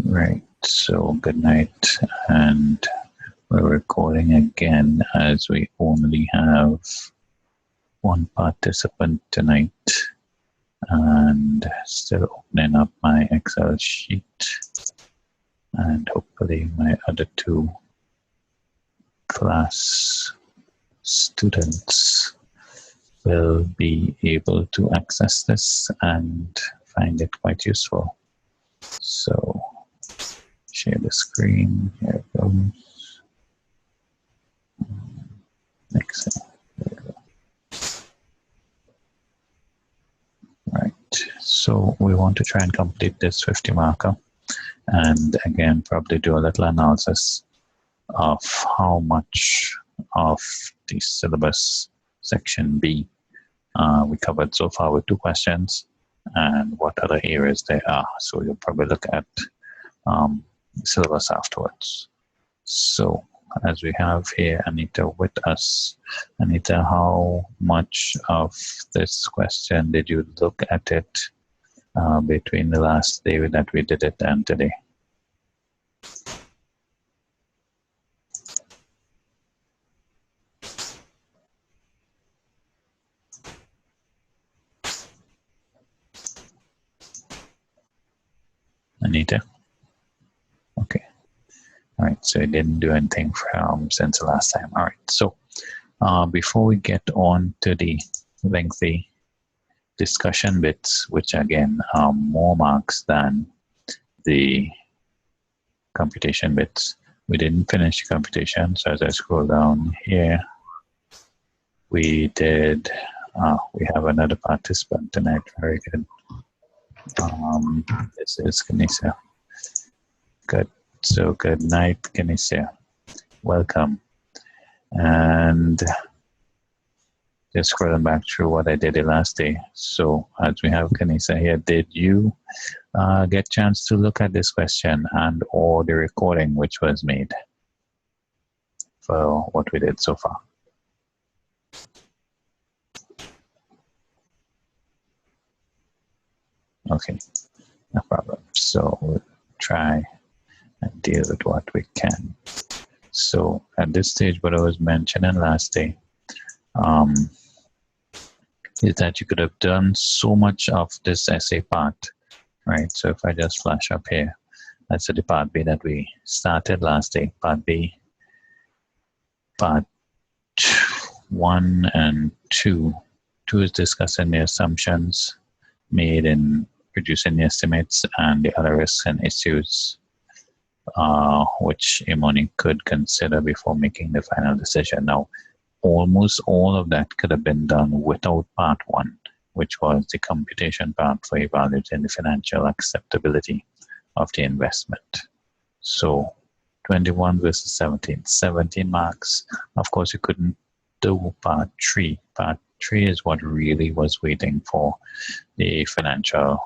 Right, so good night, and we're recording again as we only have one participant tonight, and still opening up my Excel sheet, and hopefully my other two class students will be able to access this and find it quite useful. So share the screen. Here it goes. Next. Right. So we want to try and complete this 50 marker, and again probably do a little analysis of how much of the syllabus section B we covered so far with 2 questions, and what other areas there are. So you'll probably look at syllabus afterwards. So as we have here Anita with us. Anita, how much of this question did you look at it between the last day that we did it and today? Anita? Okay. All right, so you didn't do anything from since the last time. All right, so before we get on to the lengthy discussion bits, which again are more marks than the computation bits, we didn't finish computation. So as I scroll down here, we did, we have another participant tonight. Very good. This is Kanisha. Good. So good night, Kanisha. Welcome. And just scrolling back through what I did the last day. So as we have Kanisha here, did you get a chance to look at this question and or the recording which was made for what we did so far? Okay, no problem. So we'll try and deal with what we can. So at this stage, what I was mentioning last day is that you could have done so much of this essay part, right? So if I just flash up here, that's the part B that we started last day. Part B, part 1 and 2. 2 is discussing the assumptions made in producing the estimates and the other risks and issues which Imoni could consider before making the final decision. Now, almost all of that could have been done without part 1, which was the computation part for evaluating the financial acceptability of the investment. So 21 versus 17, 17 marks. Of course, you couldn't do part 3. Part 3 is what really was waiting for the financial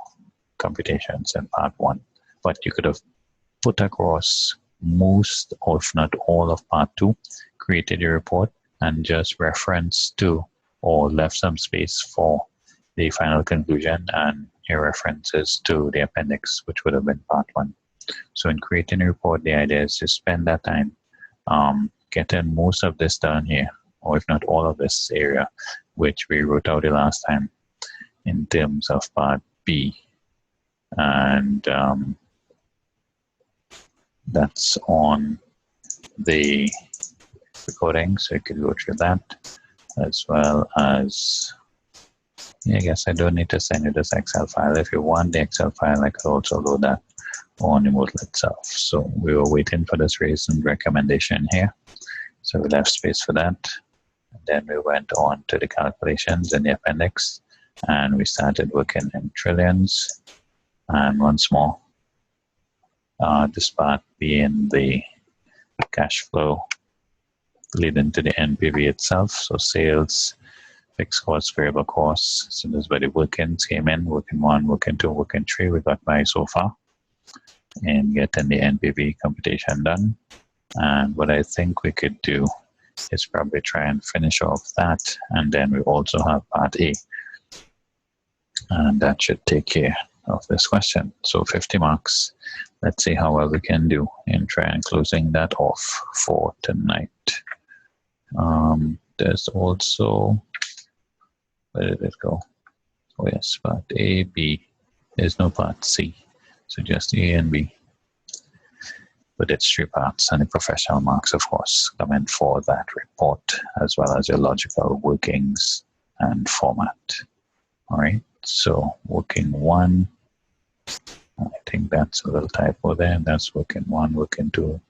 computations in part 1. But you could have put across most, or if not all, of part 2, created your report, and just reference to or left some space for the final conclusion and your references to the appendix, which would have been part 1. So in creating a report, the idea is to spend that time getting most of this done here, or if not all of this area, which we wrote out the last time in terms of part B. And that's on the recording, so you can go through that, as well as, I guess I don't need to send you this Excel file. If you want the Excel file, I could also load that on the Moodle itself. So we were waiting for this reason recommendation here, so we left space for that. And then we went on to the calculations in the appendix, and we started working in trillions. And once more, this part being the cash flow leading to the NPV itself. So sales, fixed costs, variable costs. So this is where the workings came in. Working 1, working 2, working 3 we got by so far, and getting the NPV computation done. And what I think we could do is probably try and finish off that, and then we also have part A, and that should take care of this question. So 50 marks. Let's see how well we can do in trying closing that off for tonight. There's also, where did it go? Oh yes, part A, B. There's no part C. So just A and B. But it's 3 parts, and the professional marks, of course, come in for that report, as well as your logical workings and format. All right, so working 1, I think that's a little typo there. That's working 1, working 2.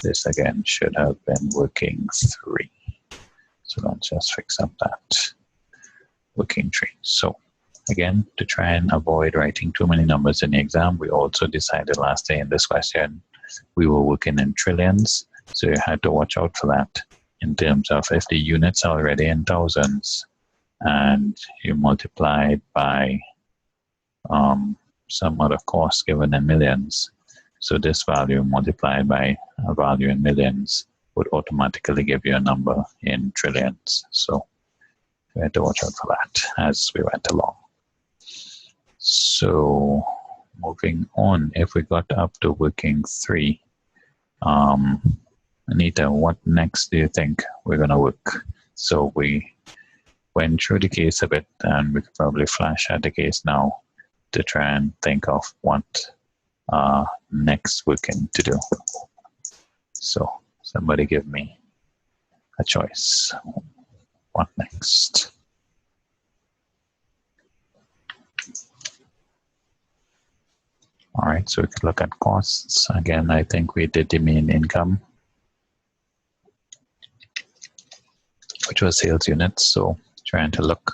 This again should have been working 3. So let's just fix up that. Working 3. So again, to try and avoid writing too many numbers in the exam, we also decided last day in this question, we were working in trillions. So you had to watch out for that in terms of if the units are already in thousands and you multiplied by some other cost given in millions. So this value multiplied by a value in millions would automatically give you a number in trillions. So we had to watch out for that as we went along. So moving on, if we got up to working 3, Anita, what next do you think we're going to work? So we went through the case a bit, and we could probably flash at the case now to try and think of what next working to do. So somebody give me a choice. What next? All right, so we could look at costs. Again, I think we did the main income, which was sales units. So trying to look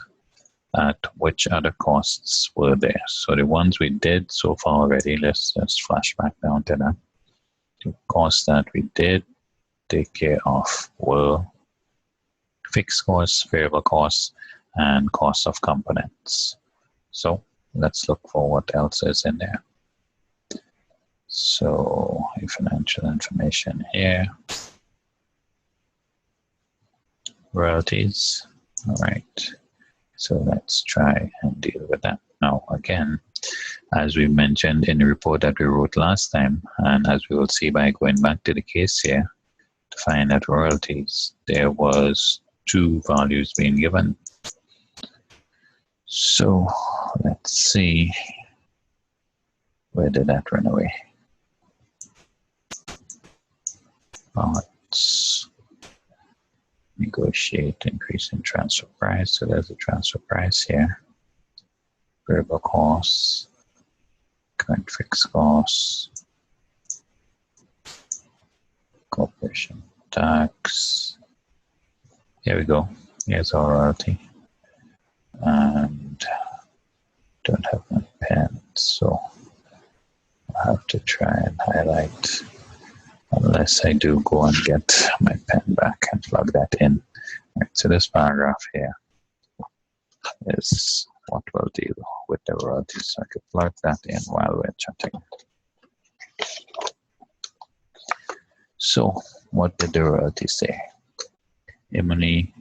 at which other costs were there. So the ones we did so far already, let's just flash back down to that. The costs that we did take care of were fixed costs, variable costs, and cost of components. So let's look for what else is in there. So financial information here, royalties. All right, so let's try and deal with that. Now again, as we mentioned in the report that we wrote last time, and as we will see by going back to the case here, to find out royalties, there was 2 values being given. So let's see, where did that run away? Let's negotiate increase in transfer price. So there's a transfer price here. Variable costs, current fixed costs, corporation tax. Here we go. Here's our royalty. And don't have my pen, so I'll have to try and highlight. Unless I do go and get my pen back and plug that in. Right, so this paragraph here is what we'll deal with the royalties. So I could plug that in while we're chatting. So what did the royalties say? Imani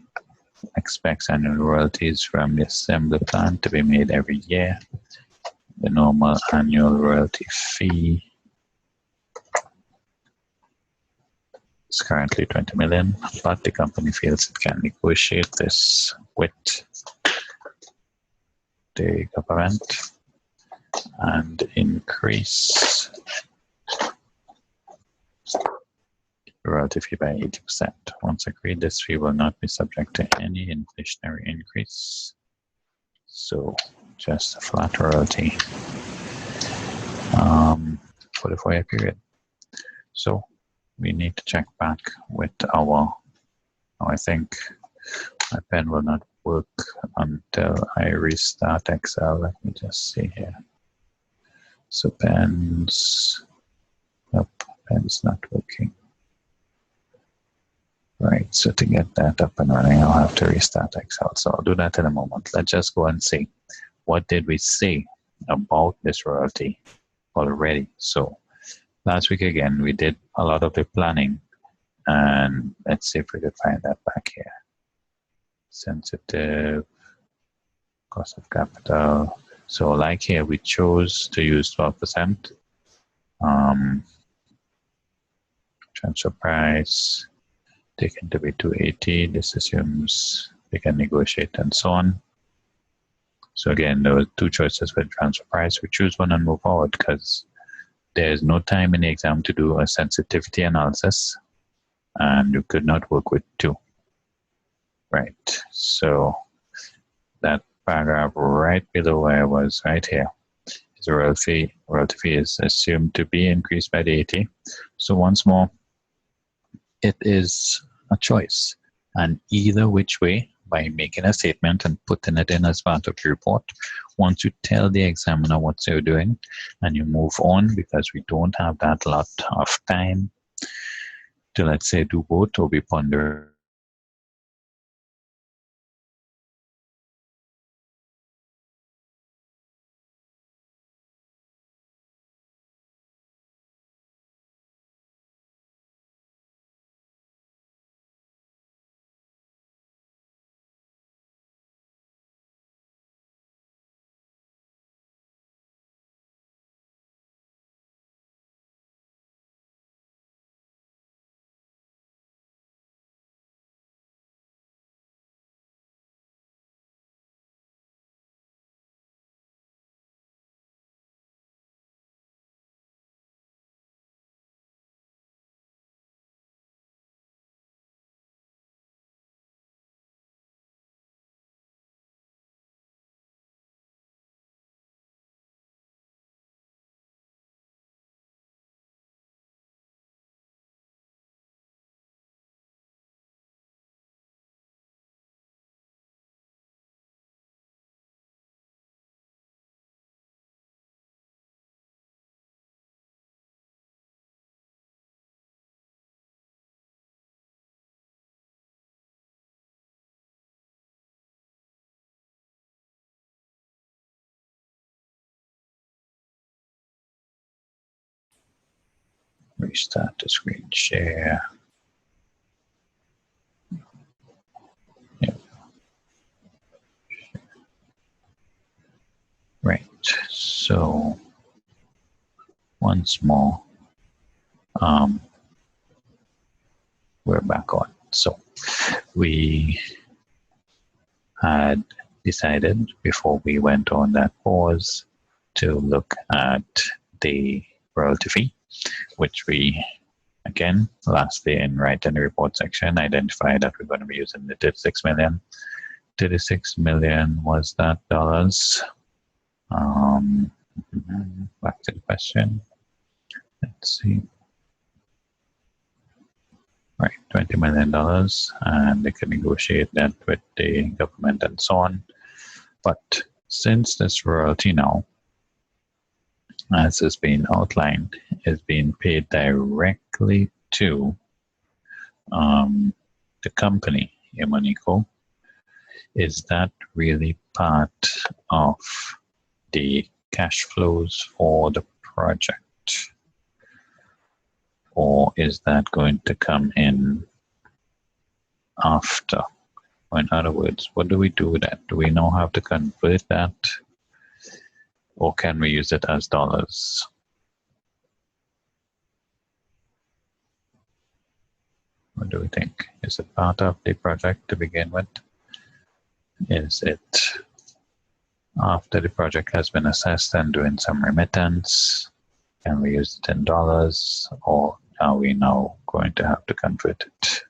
expects annual royalties from the assembly plant to be made every year. The normal annual royalty fee is currently 20 million, but the company feels it can negotiate this with the government and increase the royalty fee by 80%. Once agreed, this fee will not be subject to any inflationary increase. So just a flat royalty for the 4-year period. So we need to check back with our, I think my pen will not work until I restart Excel. Let me just see here. So pens, nope, pen's not working. Right, so to get that up and running, I'll have to restart Excel. So I'll do that in a moment. Let's just go and see. What did we say about this royalty already? So last week again, we did a lot of the planning, and let's see if we could find that back here. Sensitive, cost of capital. So like here, we chose to use 12%. Transfer price taken to be 280. This assumes we can negotiate and so on. So again, there were two choices for transfer price. We choose one and move forward because there's no time in the exam to do a sensitivity analysis, and you could not work with two. Right. So that paragraph right below where I was right here is a royalty fee. Royalty fee is assumed to be increased by the 80. So once more, it is a choice. And either which way, by making a statement and putting it in as part of the report, once you tell the examiner what you're doing and you move on, because we don't have that lot of time to, let's say, do both or be pondering. Restart the screen share. Yeah. Right. So once more, we're back on. So we had decided before we went on that pause to look at the royalty fee, which we, again, lastly in writing the report section, identified that we're going to be using the 36 million. 36 million was that dollars. Back to the question. Let's see. Right, $20 million, and they can negotiate that with the government and so on. But since this royalty now, as has been outlined, is being paid directly to the company, Yamanico, is that really part of the cash flows for the project? Or is that going to come in after? Or in other words, what do we do with that? Do we know how to convert that? Or can we use it as dollars? What do we think? Is it part of the project to begin with? Is it after the project has been assessed and doing some remittance? Can we use it in dollars? Or are we now going to have to convert it?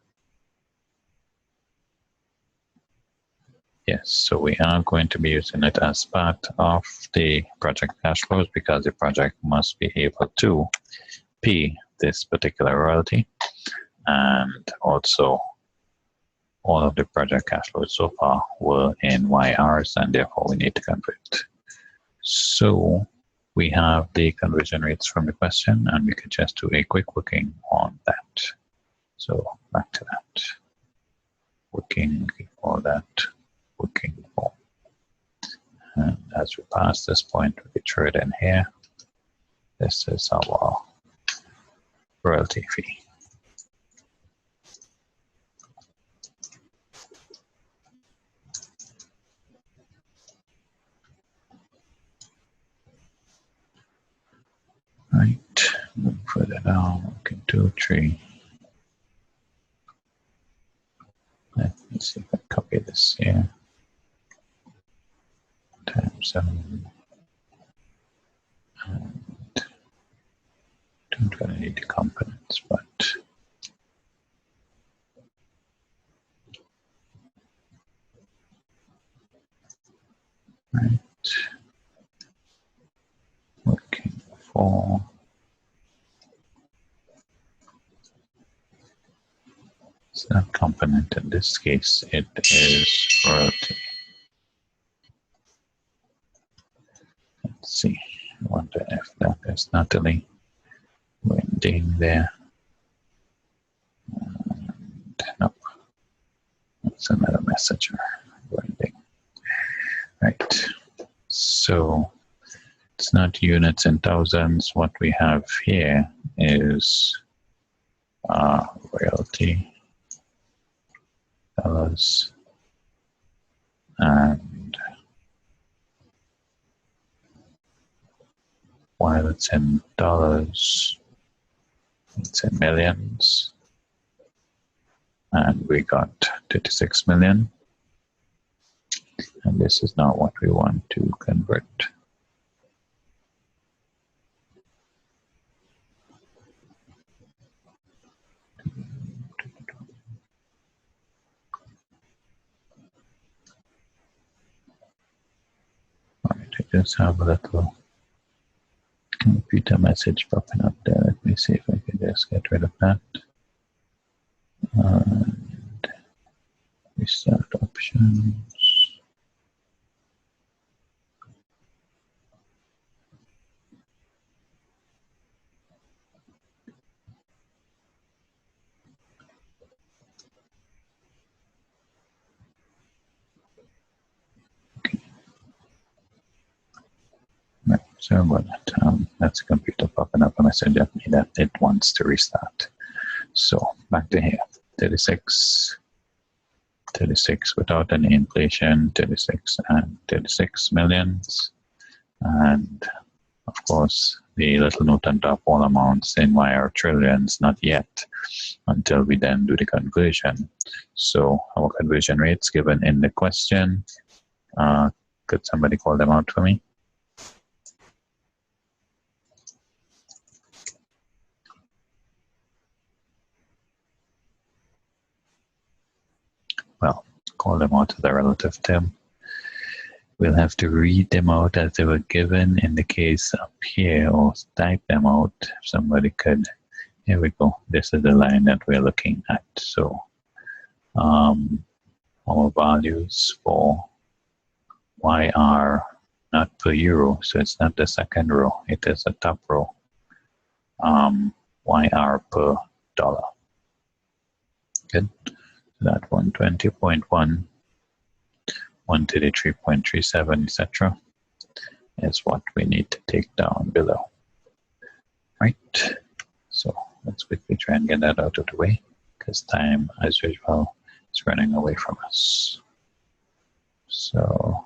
Yes, so we are going to be using it as part of the project cash flows because the project must be able to pay this particular royalty, and also all of the project cash flows so far were in YRs, and therefore we need to convert. So we have the conversion rates from the question, and we could just do a quick working on that. So back to that. Working for that. Working for. And as we pass this point, we could throw it in here. This is our royalty fee. Move further down. Okay, 2, 3. Let me see if I copy this here. Time zone. And don't really need the components, but right. Looking for that component. In this case, it is royalty. Let's see. I wonder if that is Natalie Wending there. And no, that's another messenger. Wending. Right. So it's not units and thousands. What we have here is royalty dollars and while it's in dollars, it's in millions, and we got 36 million, and this is not what we want to convert. All right, I just have a little computer message popping up there. Let me see if I can just get rid of that. And restart options. Okay. Right, so about that. That's a computer popping up a message at me that it wants to restart. So back to here, 36 without any inflation, 36 and 36 millions. And of course, the little note on top, all amounts in wire trillions, not yet, until we then do the conversion. So our conversion rates given in the question, could somebody call them out for me? Well, call them out as a relative term. We'll have to read them out as they were given in the case up here, or type them out. If somebody could, here we go. This is the line that we're looking at. So our values for Y are not per euro, so it's not the second row, it is a top row. Y are per dollar. Good. That 120.1, 133.37, etc. is what we need to take down below. Right? So let's quickly try and get that out of the way, because time, as usual, is running away from us. So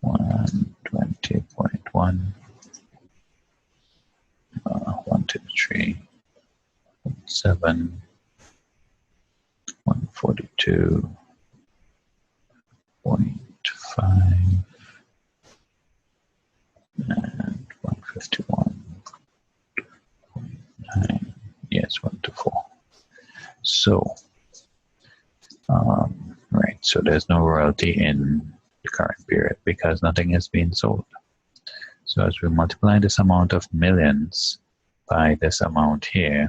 120.1, 123.7, 142.5, and 151.9. Yes, 124. So, right. So there's no royalty in the current period because nothing is being sold. So as we multiply this amount of millions by this amount here,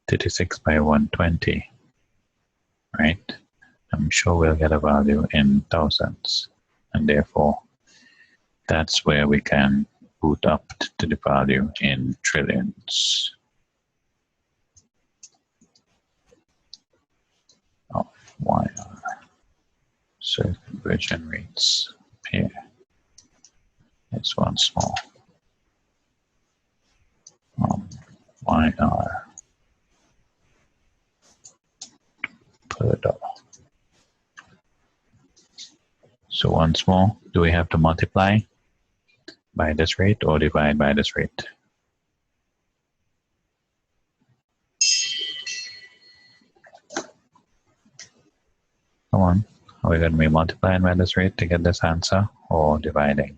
36 by 120, right? I'm sure we'll get a value in thousands, and therefore that's where we can boot up to the value in trillions of YR. So conversion rates here is once more YR per dollar. So once more, do we have to multiply? by this rate or divide by this rate? Come on, are we going to be multiplying by this rate to get this answer or dividing?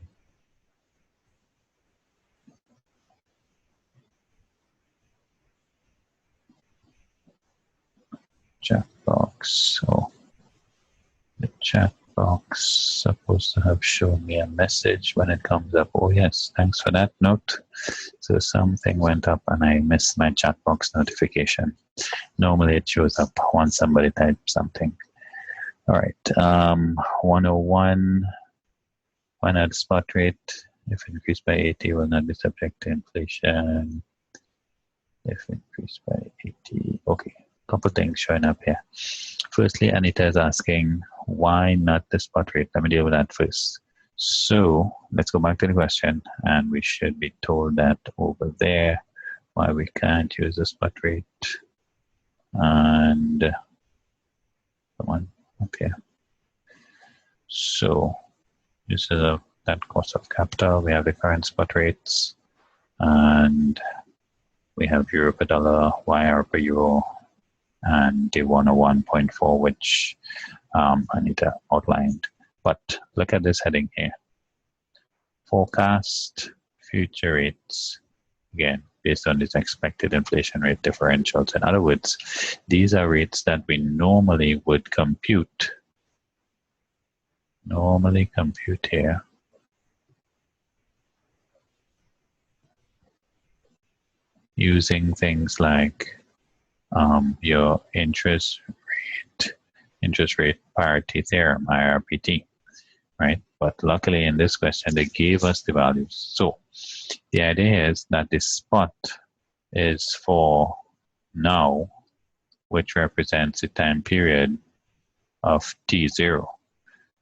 Chat box. So the chat box supposed to have shown me a message when it comes up. Oh yes, thanks for that note. So something went up and I missed my chat box notification. Normally it shows up once somebody types something. All right, 101, when at spot rate, if increased by 80, will not be subject to inflation. If increased by 80, okay, couple things showing up here. Firstly, Anita is asking, why not the spot rate? Let me deal with that first. So let's go back to the question, and we should be told that over there, why we can't use the spot rate. And come on, up here. So this is that cost of capital. We have the current spot rates, and we have euro per dollar, YR per euro, and the 101.4, which Anita outlined. But look at this heading here. Forecast future rates, again, based on this expected inflation rate differentials. In other words, these are rates that we normally would compute. Normally compute here. Using things like your interest rate parity theorem, IRPT, right? But luckily in this question, they gave us the values. So the idea is that the spot is for now, which represents the time period of T0.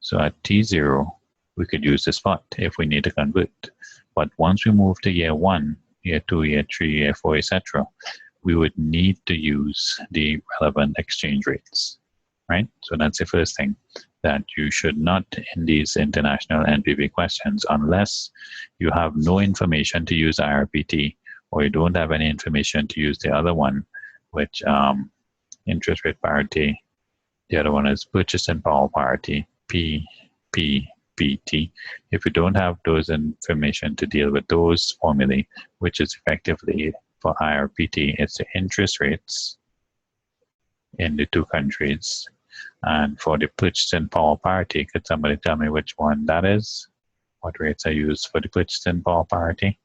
So at T0, we could use the spot if we need to convert. But once we move to year 1, year 2, year 3, year 4, etc., we would need to use the relevant exchange rates, right? So that's the first thing, that you should not in these international NPV questions, unless you have no information to use IRPT or you don't have any information to use the other one, which interest rate parity. The other one is purchasing power parity, PPPT. If you don't have those information to deal with those formulae, which is effectively for IRPT, it's the interest rates in the two countries. And for the purchasing power parity, could somebody tell me which one that is? What rates are used for the purchasing power parity?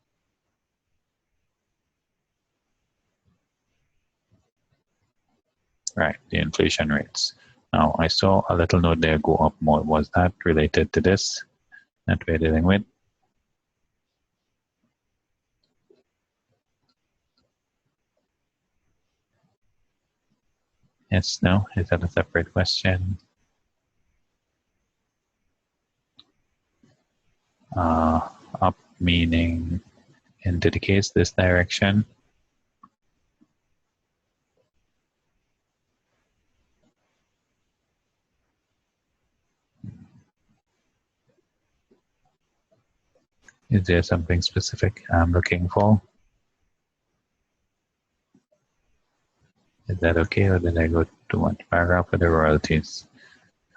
Right, the inflation rates. Now, I saw a little note there go up more. Was that related to this that we're dealing with? Yes, no? Is that a separate question? Up meaning into the case, this direction. Is there something specific I'm looking for? Is that okay, or did I go to one paragraph for the royalties?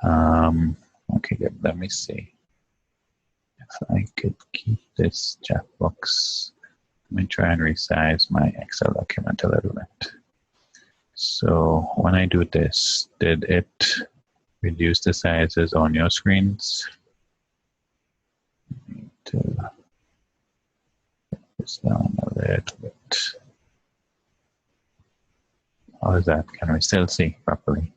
Okay, good. Let me see if I could keep this chat box. Let me try and resize my Excel document a little bit. So when I do this, did it reduce the sizes on your screens? Need to put this down a little bit. How is that? Can we still see properly?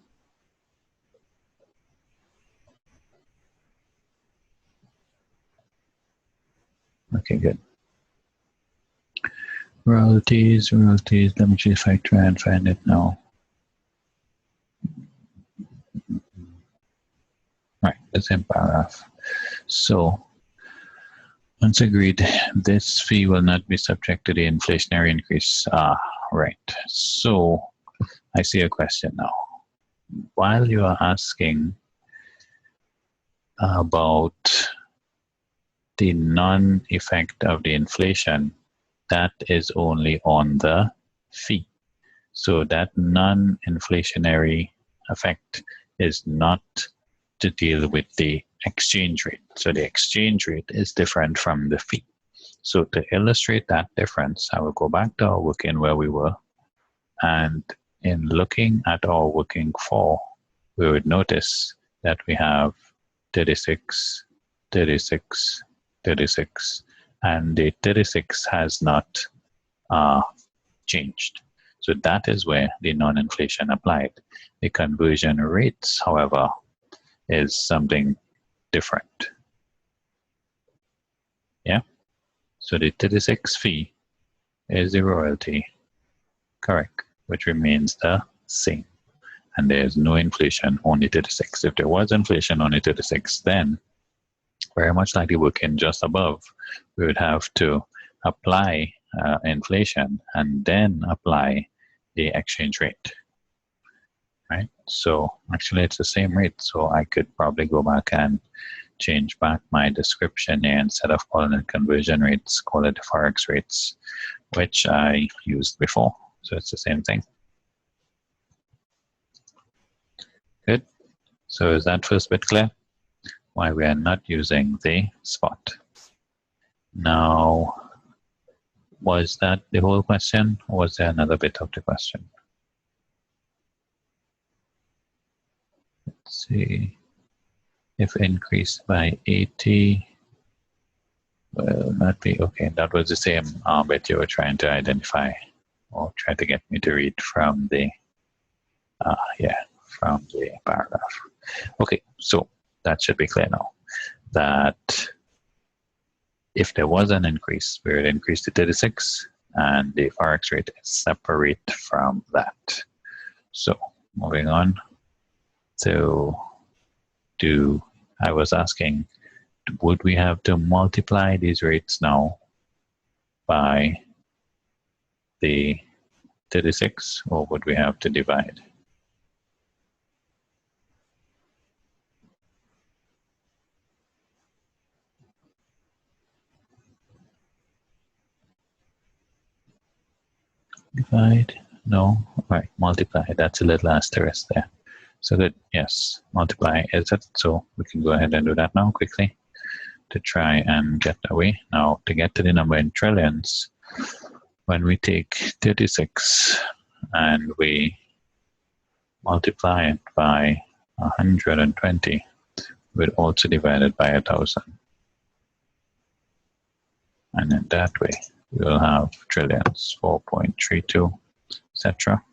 Okay, good. Royalties. Let me see if I try and find it now. Right, the same paragraph. So, once agreed, this fee will not be subject to the inflationary increase. Right. So, I see a question now. While you are asking about the non-effect of the inflation, that is only on the fee. So that non-inflationary effect is not to deal with the exchange rate. So the exchange rate is different from the fee. So to illustrate that difference, I will go back to our working where we were. And in looking at our working for, we would notice that we have 36, 36, 36, and the 36 has not changed. So that is where the non-inflation applied. The conversion rates, however, is something different. Yeah. So the 36 fee is the royalty, correct, which remains the same. And there's no inflation on the 36. If there was inflation on the 36, then very much like the working just above, we would have to apply inflation and then apply the exchange rate, right? So actually it's the same rate. So I could probably go back and change back my description here. Instead of calling it conversion rates, call it forex rates, which I used before. So it's the same thing. Good. So is that first bit clear? Why we are not using the spot. Now, was that the whole question, or was there another bit of the question? Let's see. If increased by 80, will not be okay. That was the same bit you were trying to identify, or try to get me to read from the from the paragraph. Okay, so that should be clear now. That if there was an increase, we would increase to 36, and the forex rate is separate from that. So moving on. So I was asking, would we have to multiply these rates now by the 36, or would we have to divide? Divide? No. Right, multiply. That's a little asterisk there. So good. Yes, multiply is it. So we can go ahead and do that now quickly to try and get away. Now, to get to the number in trillions, when we take 36 and we multiply it by 120, we'll also divide it by 1,000. And in that way, we'll have trillions, 4.32, etc.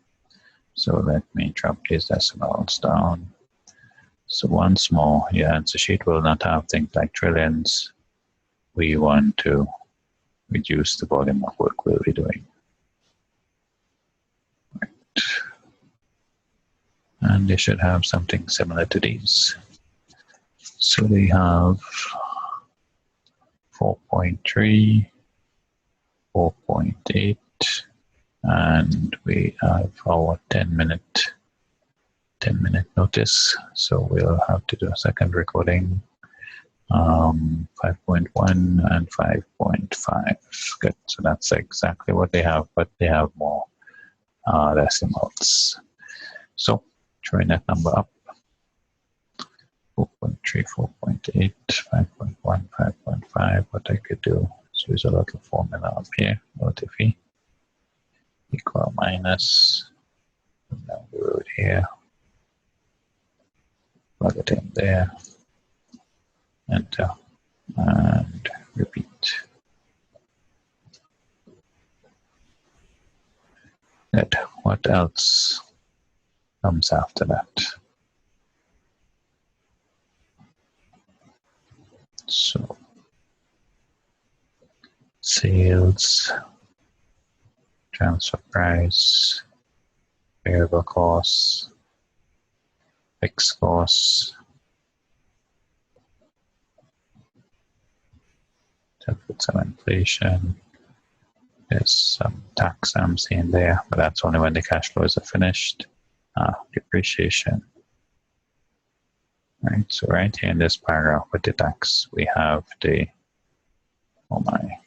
So let me drop these decimals down. So once more, your answer sheet will not have things like trillions. We want to reduce the volume of work we'll be doing. Right. And they should have something similar to these. So they have 4.3, 4.8, and we have our 10-minute notice. So we'll have to do a second recording. 5.1 and 5.5. Good. So that's exactly what they have, but they have more decimals. So throwing that number up. 4.3, 4.8, 5.1, 5.5. What I could do is use a little formula up here. Relative E equal minus. And then we would here. Plug it in there. Enter. And repeat. Good. What else comes after that? So, sales, transfer price, variable costs, fixed costs, with some inflation. There's some tax I'm seeing there, but that's only when the cash flows are finished. Depreciation. Right, so right here in this paragraph with the tax, we have the Oh my.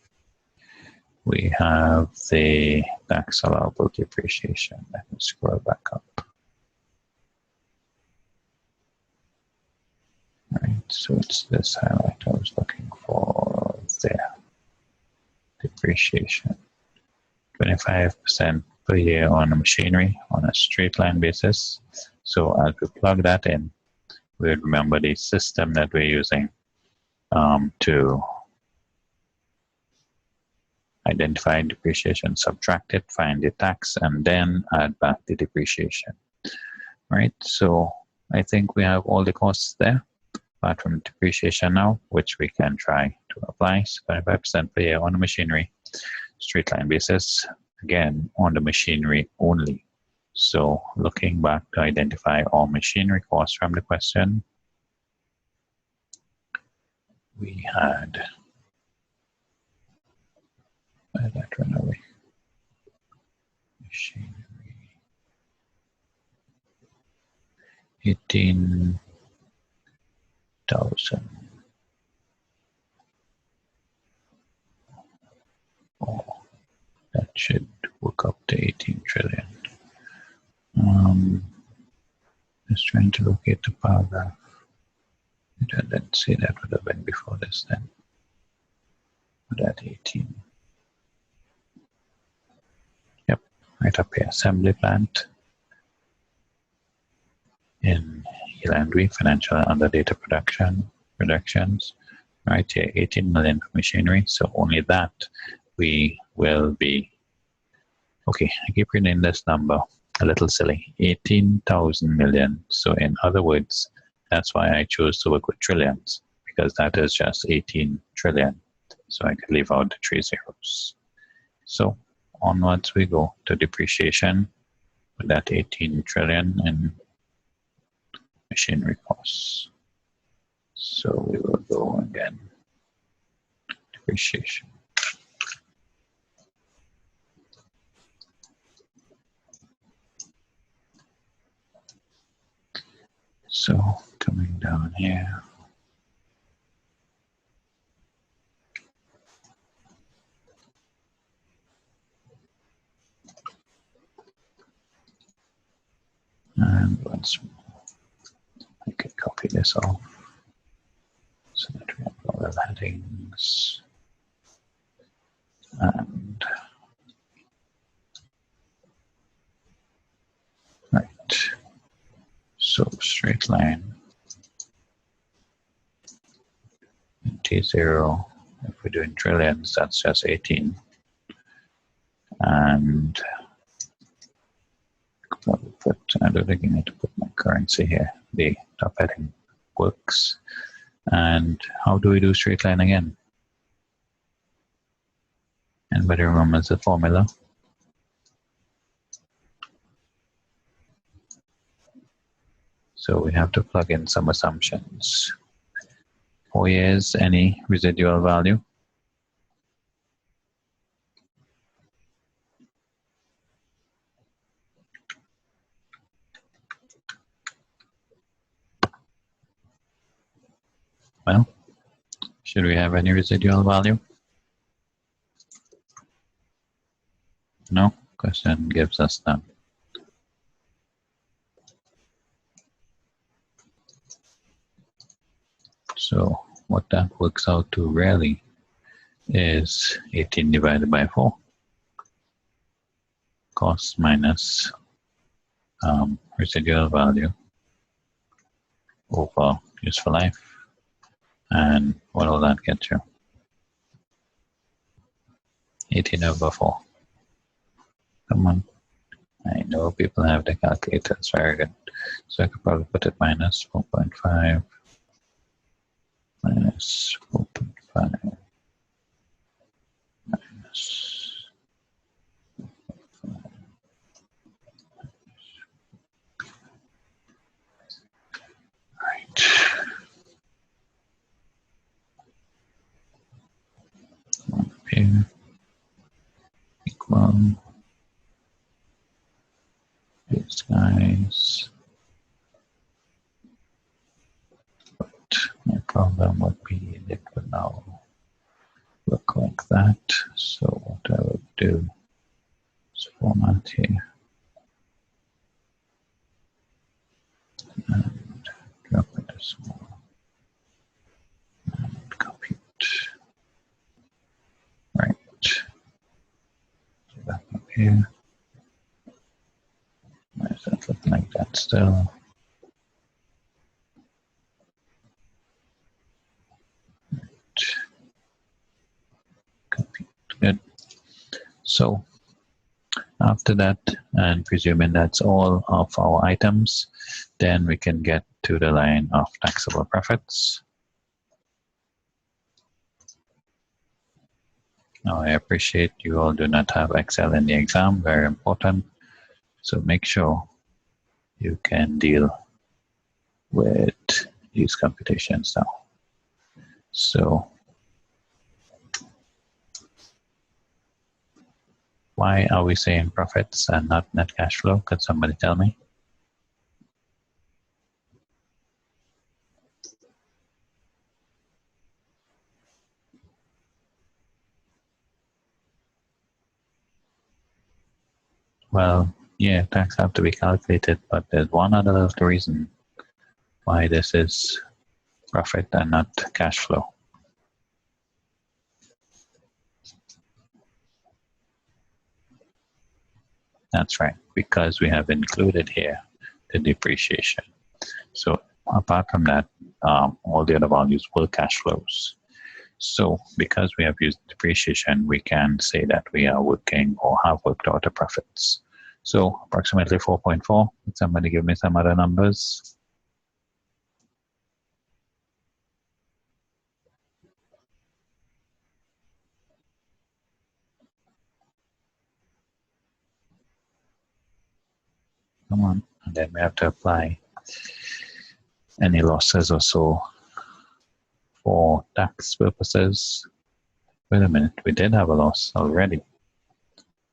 We have the tax allowable depreciation. Let me scroll back up. Right, so it's this highlight I was looking for there. Depreciation. 25% per year on a machinery on a straight line basis. So as we plug that in, we would remember the system that we're using to identify depreciation, subtract it, find the tax, and then add back the depreciation. Right, so I think we have all the costs there, apart from depreciation now, which we can try to apply. 25% per year on a machinery, straight line basis, again on the machinery only. So looking back to identify all machinery costs from the question, we had, where did that run away? Machinery, 18,000. Oh, that should work up to 18 trillion. Just trying to locate the paragraph. I didn't see that would have been before this then. That 18. Yep, right up here. Assembly plant in Elandry, financial and other data productions. Right here, 18 million for machinery. So only that we will be. Okay, I keep reading this number a little silly. 18,000 million. So in other words, that's why I chose to work with trillions, because that is just 18 trillion. So I could leave out the 3 zeros. So onwards we go to depreciation with that 18 trillion in machinery costs. So we will go again, depreciation. So coming down here, and once more, I can copy this off so that we have all the headings. And right, so straight line T0. If we're doing trillions, that's just 18. And I don't think I need to put my currency here. The top heading works. And how do we do straight line again? Anybody remembers the formula? So we have to plug in some assumptions. 4 years, any residual value? Well, should we have any residual value? No, question gives us none. So what that works out to really is 18 divided by 4. Cost minus residual value over useful life. And what will that get you? 18 over 4. Come on. I know people have the calculators. Very good. So I could probably put it minus 4.5 minus 4.5 minus 4.5. Right. One up here equal these guys. But my problem would be it would now look like like that. So what I would do is format here and drop it as well and copy it. Right. So back up here. Why does that look like that still? Copy it. Good. So after that, and presuming that's all of our items, then we can get to the line of taxable profits. Now, I appreciate you all do not have Excel in the exam, very important. So make sure you can deal with these computations now. So why are we saying profits and not net cash flow? Could somebody tell me? Well, yeah, tax have to be calculated, but there's one other little reason why this is profit and not cash flow. That's right, because we have included here the depreciation. So apart from that, all the other values will cash flows. So because we have used depreciation, we can say that we are working or have worked out the profits. So approximately 4.4. Can somebody give me some other numbers? Come on. And then we have to apply any losses or so for tax purposes. Wait a minute, we did have a loss already.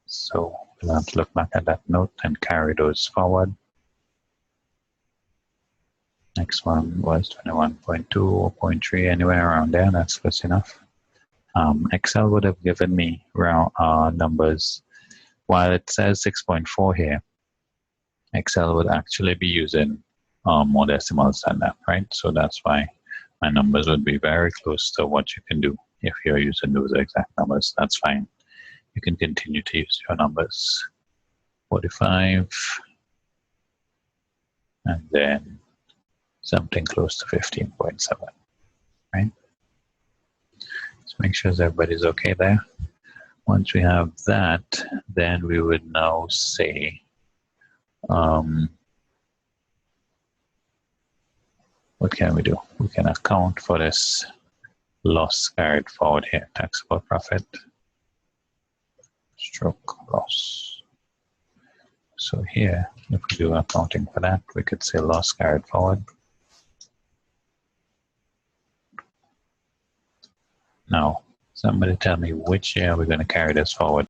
So we'll have to look back at that note and carry those forward. Next one was 21.2 or 0.3, anywhere around there. That's close enough. Excel would have given me round numbers. While it says 6.4 here, Excel would actually be using more decimals than that, right? So that's why my numbers would be very close to what you can do. If you're using those exact numbers, that's fine. You can continue to use your numbers. 45, and then something close to 15.7, right? So make sure everybody's okay there. Once we have that, then we would now say, what can we do? We can account for this loss carried forward here, taxable profit, stroke loss. So here, if we do accounting for that, we could say loss carried forward. Now, somebody tell me which year we're going to carry this forward.